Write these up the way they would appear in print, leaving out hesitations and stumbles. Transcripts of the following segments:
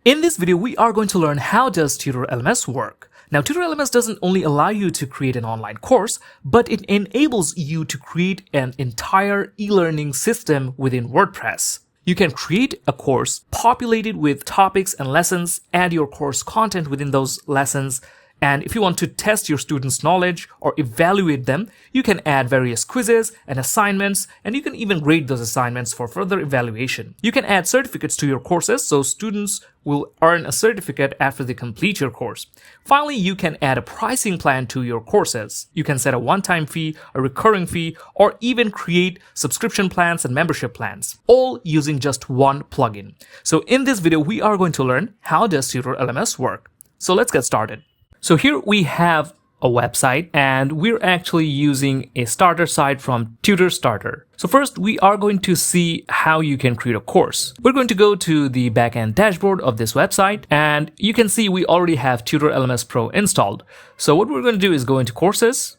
In this video, we are going to learn how does Tutor LMS work. Now, Tutor LMS doesn't only allow you to create an online course, but it enables you to create an entire e-learning system within WordPress. You can create a course populated with topics and lessons, add your course content within those lessons, and if you want to test your students' knowledge or evaluate them, you can add various quizzes and assignments, and you can even grade those assignments for further evaluation. You can add certificates to your courses, so students will earn a certificate after they complete your course. Finally, you can add a pricing plan to your courses. You can set a one-time fee, a recurring fee, or even create subscription plans and membership plans, all using just one plugin. So in this video, we are going to learn how does Tutor LMS work. So let's get started. So here we have a website, and we're actually using a starter site from Tutor Starter. So first, we are going to see how you can create a course. We're going to go to the backend dashboard of this website, and you can see we already have Tutor LMS Pro installed. So what we're going to do is go into courses,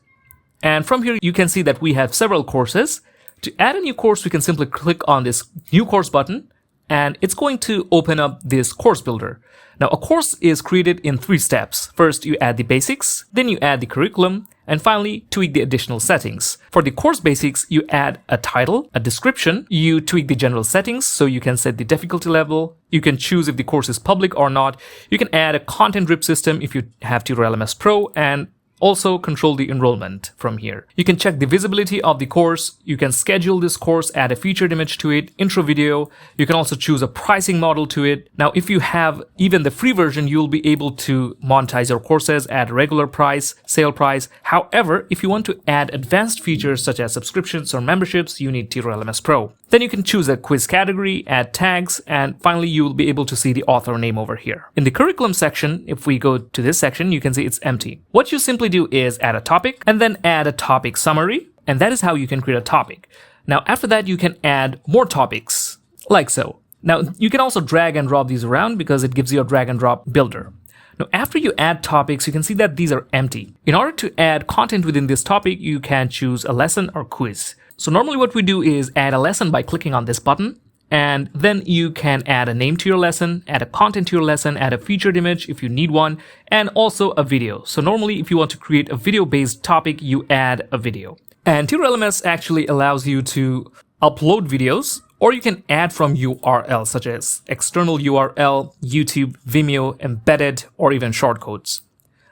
and from here you can see that we have several courses. To add a new course, we can simply click on this new course button, and it's going to open up this course builder. Now, a course is created in 3 steps. First, you add the basics, then you add the curriculum, and finally, tweak the additional settings. For the course basics, you add a title, a description, you tweak the general settings, so you can set the difficulty level, you can choose if the course is public or not, you can add a content drip system if you have Tutor LMS Pro, and also control the enrollment from here. You can check the visibility of the course, you can schedule this course, add a featured image to it, intro video, you can also choose a pricing model to it. Now, if you have even the free version, you'll be able to monetize your courses at regular price, sale price. However, if you want to add advanced features such as subscriptions or memberships, you need Tutor LMS Pro. Then you can choose a quiz category, add tags, and finally you'll be able to see the author name over here. In the curriculum section, if we go to this section, you can see it's empty. What you simply do is add a topic and then add a topic summary, and that is how you can create a topic. Now, after that, you can add more topics, like so. Now, you can also drag and drop these around because it gives you a drag and drop builder. Now, after you add topics, you can see that these are empty. In order to add content within this topic, you can choose a lesson or quiz. So normally what we do is add a lesson by clicking on this button, and then you can add a name to your lesson, add a content to your lesson, add a featured image if you need one, and also a video. So normally if you want to create a video-based topic, you add a video. And Tutor LMS actually allows you to upload videos, or you can add from URL such as external URL, YouTube, Vimeo, embedded, or even shortcodes.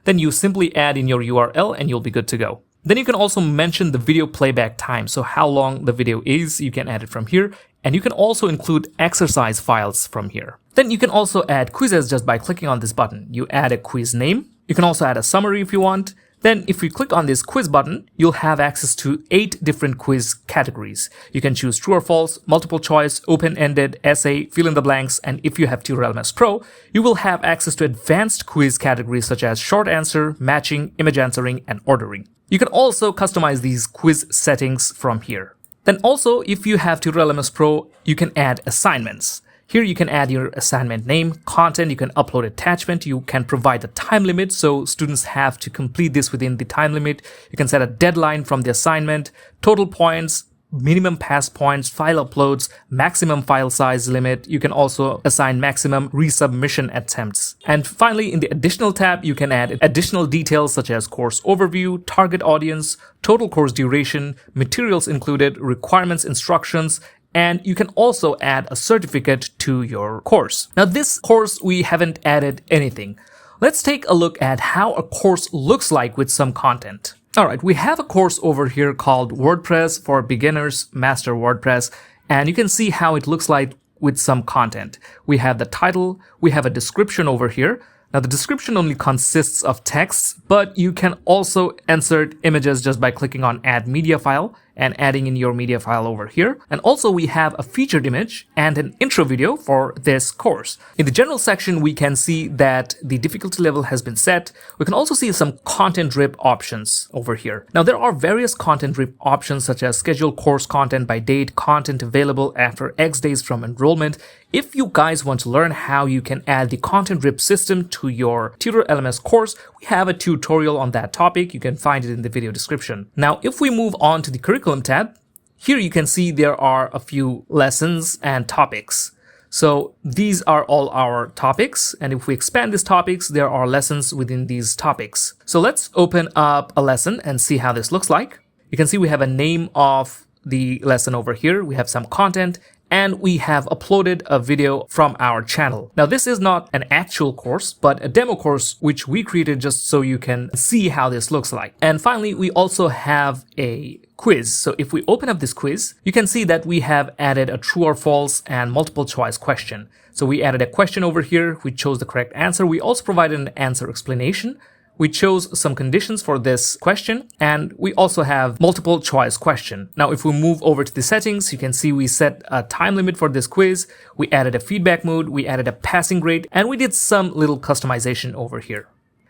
Then you simply add in your URL and you'll be good to go. Then you can also mention the video playback time, so how long the video is, you can add it from here, and you can also include exercise files from here. Then you can also add quizzes just by clicking on this button. You add a quiz name, you can also add a summary if you want. Then if you click on this quiz button, you'll have access to 8 different quiz categories. You can choose true or false, multiple choice, open-ended, essay, fill in the blanks, and if you have Tutor LMS Pro, you will have access to advanced quiz categories such as short answer, matching, image answering, and ordering. You can also customize these quiz settings from here. Then also, if you have Tutor LMS Pro, you can add assignments. Here you can add your assignment name, content, you can upload attachment, you can provide a time limit, so students have to complete this within the time limit. You can set a deadline from the assignment, total points, minimum pass points, file uploads, maximum file size limit. You can also assign maximum resubmission attempts. And finally, in the additional tab, you can add additional details such as course overview, target audience, total course duration, materials included, requirements, instructions, and you can also add a certificate to your course. Now, this course, we haven't added anything. Let's take a look at how a course looks like with some content. All right, we have a course over here called WordPress for Beginners, Master WordPress, and you can see how it looks like with some content. We have the title, we have a description over here. Now, the description only consists of text, but you can also insert images just by clicking on Add Media File and adding in your media file over here. And also we have a featured image and an intro video for this course. In the general section, we can see that the difficulty level has been set. We can also see some content drip options over here. Now, there are various content drip options such as schedule course content by date, content available after X days from enrollment. If you guys want to learn how you can add the content drip system to your Tutor LMS course, we have a tutorial on that topic. You can find it in the video description. Now, if we move on to the curriculum tab, here you can see there are a few lessons and topics. So these are all our topics. And if we expand these topics, there are lessons within these topics. So let's open up a lesson and see how this looks like. You can see we have a name of the lesson over here. We have some content, and we have uploaded a video from our channel. Now, this is not an actual course, but a demo course which we created just so you can see how this looks like. And finally, we also have a quiz. So if we open up this quiz, you can see that we have added a true or false and multiple choice question. So we added a question over here. We chose the correct answer. We also provided an answer explanation. We chose some conditions for this question, and we also have multiple choice question. Now, if we move over to the settings, you can see we set a time limit for this quiz. We added a feedback mode, we added a passing grade, and we did some little customization over here.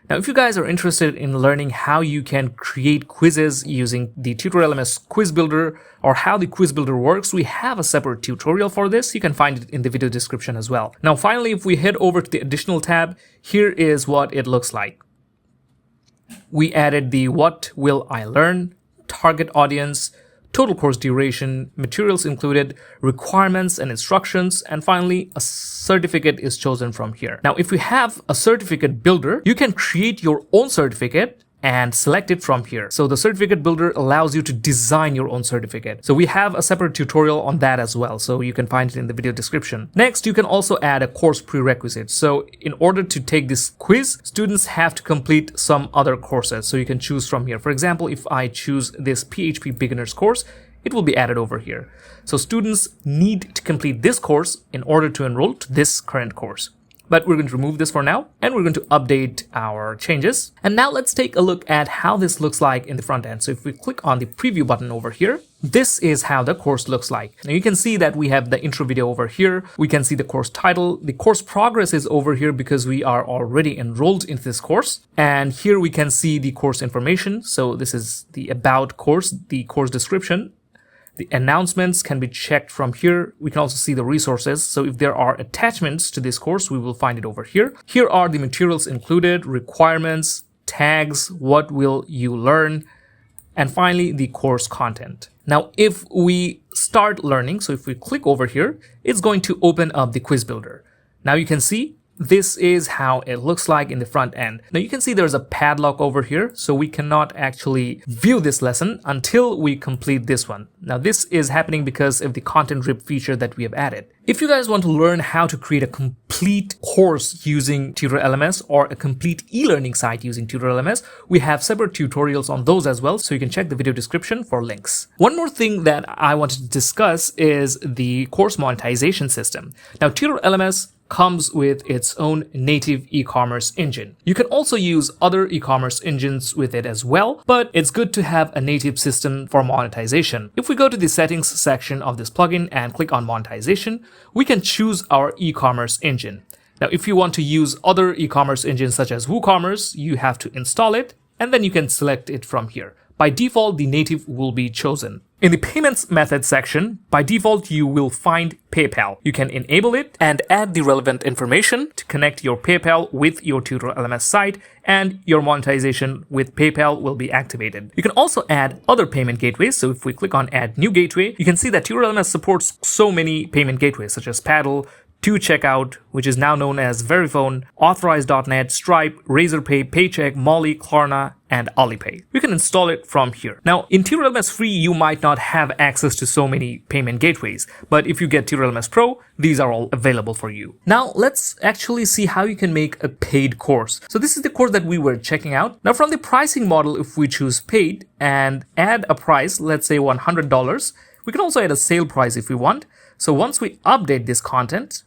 Now, if you guys are interested in learning how you can create quizzes using the Tutor LMS Quiz Builder or how the Quiz Builder works, we have a separate tutorial for this. You can find it in the video description as well. Now, finally, if we head over to the additional tab, here is what it looks like. We added the what will I learn, target audience, total course duration, materials included, requirements and instructions, and finally a certificate is chosen from here. Now, if you have a certificate builder, you can create your own certificate and select it from here. So the certificate builder allows you to design your own certificate. So we have a separate tutorial on that as well, so you can find it in the video description. Next, you can also add a course prerequisite. So in order to take this quiz, students have to complete some other courses. So you can choose from here. For example, if I choose this PHP beginners course, it will be added over here. So students need to complete this course in order to enroll to this current course. But we're going to remove this for now, and we're going to update our changes. And now let's take a look at how this looks like in the front end. So if we click on the preview button over here, this is how the course looks like. Now you can see that we have the intro video over here. We can see the course title. The course progress is over here because we are already enrolled into this course. And here we can see the course information. So this is the about course, the course description. The announcements can be checked from here. We can also see the resources. So if there are attachments to this course, we will find it over here. Here are the materials included, requirements, tags, what will you learn, and finally the course content. Now, if we start learning, so if we click over here, it's going to open up the quiz builder. Now you can see this is how it looks like in the front end. Now you can see there's a padlock over here, so we cannot actually view this lesson until we complete this one. Now this is happening because of the content rip feature that we have added. If you guys want to learn how to create a complete course using Tutor LMS or a complete e-learning site using Tutor LMS, we have separate tutorials on those as well, so you can check the video description for links. One more thing that I wanted to discuss is the course monetization system. Now Tutor LMS comes with its own native e-commerce engine. You can also use other e-commerce engines with it as well, but it's good to have a native system for monetization. If we go to the settings section of this plugin and click on monetization, we can choose our e-commerce engine. Now, if you want to use other e-commerce engines such as WooCommerce, you have to install it, and then you can select it from here. By default, the native will be chosen. In the payments method section, by default, you will find PayPal. You can enable it and add the relevant information to connect your PayPal with your Tutor LMS site, and your monetization with PayPal will be activated. You can also add other payment gateways. So if we click on Add New Gateway, you can see that Tutor LMS supports so many payment gateways such as Paddle, To-Checkout, which is now known as Verifone, Authorize.net, Stripe, Razorpay, Paycheck, Molly, Klarna, and Alipay. You can install it from here. Now, in Tutor LMS Free, you might not have access to so many payment gateways, but if you get Tutor LMS Pro, these are all available for you. Now, let's actually see how you can make a paid course. So this is the course that we were checking out. Now, from the pricing model, if we choose paid and add a price, let's say $100, we can also add a sale price if we want. So once we update this content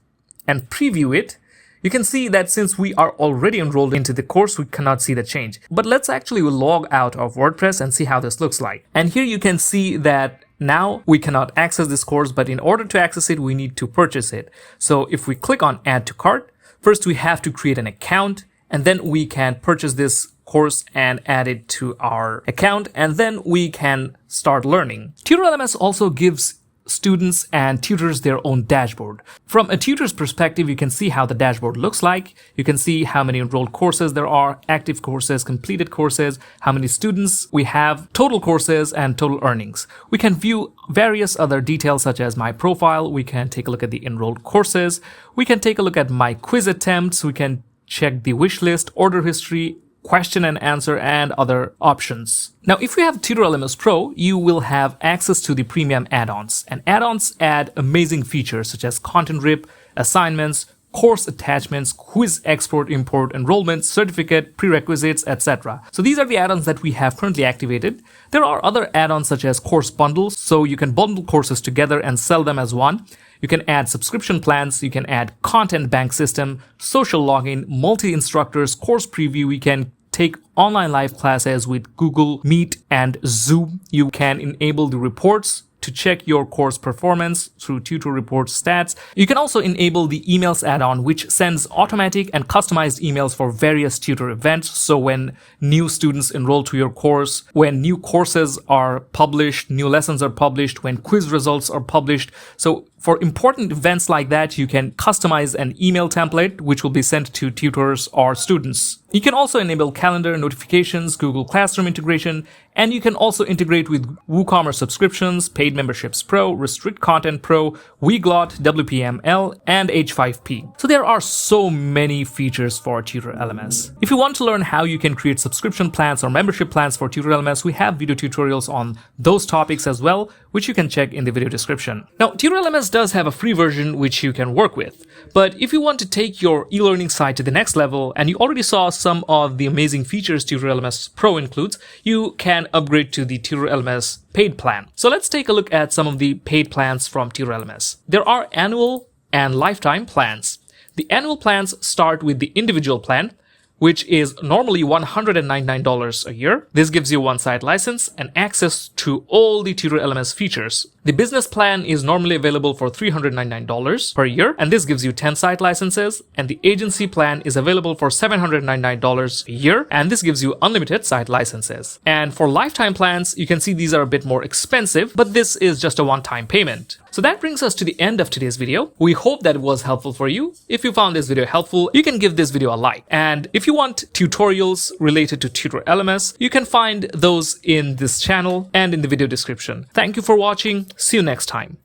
and preview it, you can see that since we are already enrolled into the course, we cannot see the change. But let's actually log out of WordPress and see how this looks like. And here you can see that now we cannot access this course, but in order to access it, we need to purchase it. So if we click on Add to Cart, first we have to create an account, and then we can purchase this course and add it to our account, and then we can start learning. Tutor LMS also gives students and tutors their own dashboard. From a tutor's perspective, you can see how the dashboard looks like. You can see how many enrolled courses there are, active courses, completed courses, how many students we have, total courses, and total earnings. We can view various other details such as my profile. We can take a look at the enrolled courses. We can take a look at my quiz attempts. We can check the wish list, order history, question and answer, and other options. Now, if you have Tutor LMS Pro, you will have access to the premium add-ons. And add-ons add amazing features such as content rip, assignments, course attachments, quiz export, import, enrollment, certificate, prerequisites, etc. So these are the add-ons that we have currently activated. There are other add-ons such as course bundles, so you can bundle courses together and sell them as one. You can add subscription plans, you can add content bank system, social login, multi-instructors, course preview. We can take online live classes with Google Meet and Zoom. You can enable the reports to check your course performance through Tutor Report Stats. You can also enable the emails add-on, which sends automatic and customized emails for various tutor events. So when new students enroll to your course, when new courses are published, new lessons are published, when quiz results are published. So for important events like that, you can customize an email template, which will be sent to tutors or students. You can also enable calendar notifications, Google Classroom integration, and you can also integrate with WooCommerce subscriptions, Paid Memberships Pro, Restrict Content Pro, Weglot, WPML, and H5P. So there are so many features for Tutor LMS. If you want to learn how you can create subscription plans or membership plans for Tutor LMS, we have video tutorials on those topics as well, which you can check in the video description. Now, Tutor LMS does have a free version which you can work with. But if you want to take your e-learning site to the next level, and you already saw some of the amazing features Tutor LMS Pro includes, you can upgrade to the Tutor LMS paid plan. So let's take a look at some of the paid plans from Tutor LMS. There are annual and lifetime plans. The annual plans start with the individual plan, which is normally $199 a year. This gives you one site license and access to all the Tutor LMS features. The business plan is normally available for $399 per year, and this gives you 10 site licenses. And the agency plan is available for $799 a year, and this gives you unlimited site licenses. And for lifetime plans, you can see these are a bit more expensive, but this is just a one-time payment. So that brings us to the end of today's video. We hope that it was helpful for you. If you found this video helpful, you can give this video a like. And if you want tutorials related to Tutor LMS, you can find those in this channel and in the video description. Thank you for watching. See you next time.